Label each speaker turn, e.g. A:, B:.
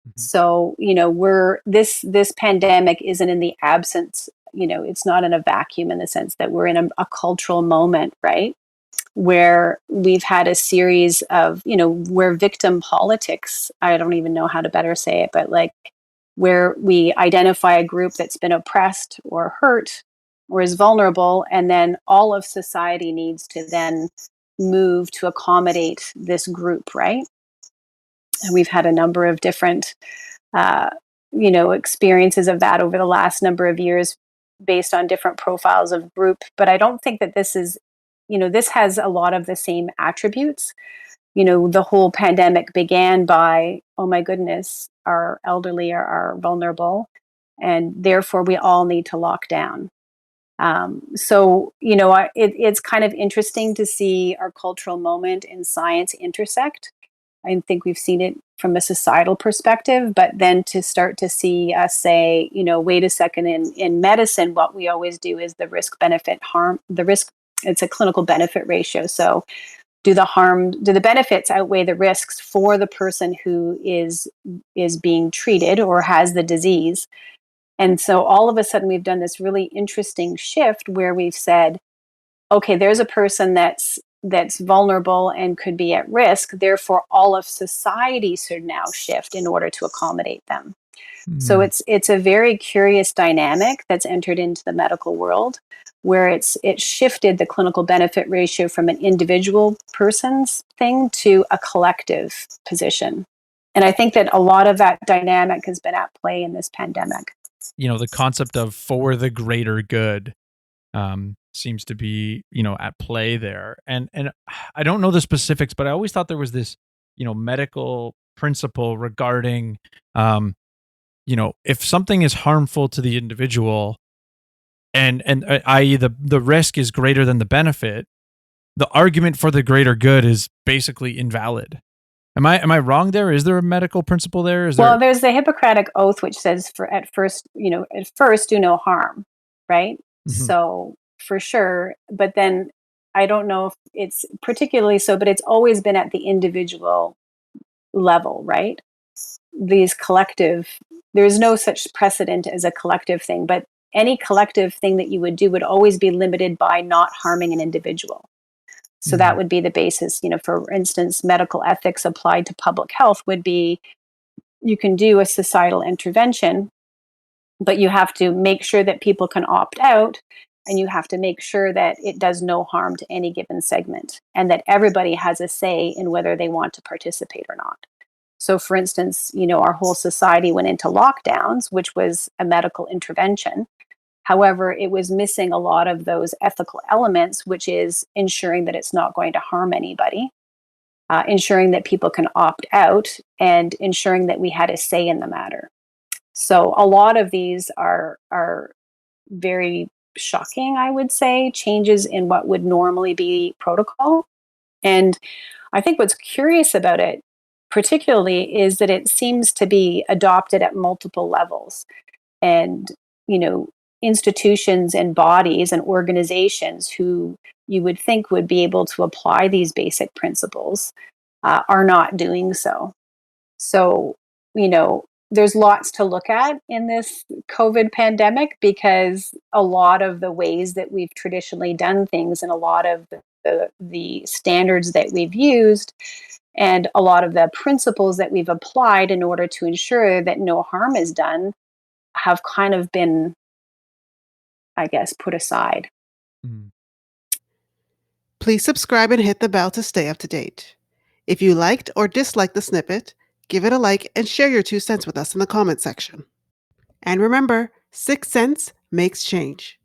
A: Mhm.
B: So, this pandemic isn't in the absence, it's not in a vacuum in the sense that we're in a cultural moment, right? Where we've had a series of, where victim politics, I don't even know how to better say it, but like where we identify a group that's been oppressed or hurt or is vulnerable, and then all of society needs to then move to accommodate this group, right? And we've had a number of different uh, experiences of that over the last number of years based on different profiles of group. But I don't think that this has a lot of the same attributes. The whole pandemic began by, oh my goodness, our elderly are vulnerable, and therefore we all need to lock down. So, it's kind of interesting to see our cultural moment and science intersect. I think we've seen it from a societal perspective, but then to start to see us say, wait a second, in medicine, what we always do is the risk, it's a clinical benefit ratio. So do the benefits outweigh the risks for the person who is being treated or has the disease? And so all of a sudden we've done this really interesting shift where we've said, okay, there's a person that's vulnerable and could be at risk. Therefore, all of society should now shift in order to accommodate them. So
A: Mm.
B: it's a very curious dynamic that's entered into the medical world, where it shifted the clinical benefit ratio from an individual person's thing to a collective position. And I think that a lot of that dynamic has been at play in this pandemic.
A: The concept of for the greater good seems to be, at play there. And I don't know the specifics, but I always thought there was this, medical principle regarding, if something is harmful to the individual and i.e. the risk is greater than the benefit, the argument for the greater good is basically invalid. Am I wrong there? Is there a medical principle there? Is there?
B: Well, there's the Hippocratic Oath, which says at first do no harm, right?
A: Mhm.
B: So for sure, but then I don't know if it's particularly so, but it's always been at the individual level, right? These collective, there's no such precedent as a collective thing, but any collective thing that you would do would always be limited by not harming an individual. So that
A: Mhm.
B: would be the basis, for instance, medical ethics applied to public health would be you can do a societal intervention, but you have to make sure that people can opt out, and you have to make sure that it does no harm to any given segment and that everybody has a say in whether they want to participate or not. So, for instance, our whole society went into lockdowns, which was a medical intervention. However, it was missing a lot of those ethical elements, which is ensuring that it's not going to harm anybody, ensuring that people can opt out, and ensuring that we had a say in the matter. So a lot of these are very shocking, I would say, changes in what would normally be protocol. And I think what's curious about it, particularly, is that it seems to be adopted at multiple levels. And, you know, institutions and bodies and organizations who you would think would be able to apply these basic principles are not doing so. So, you know, there's lots to look at in this COVID pandemic because a lot of the ways that we've traditionally done things and a lot of the standards that we've used and a lot of the principles that we've applied in order to ensure that no harm is done have kind of been, I guess, put aside.
A: Mhm.
C: Please subscribe and hit the bell to stay up to date. If you liked or disliked the snippet, give it a like and share your 2 cents with us in the comment section. And remember, 6 cents makes change.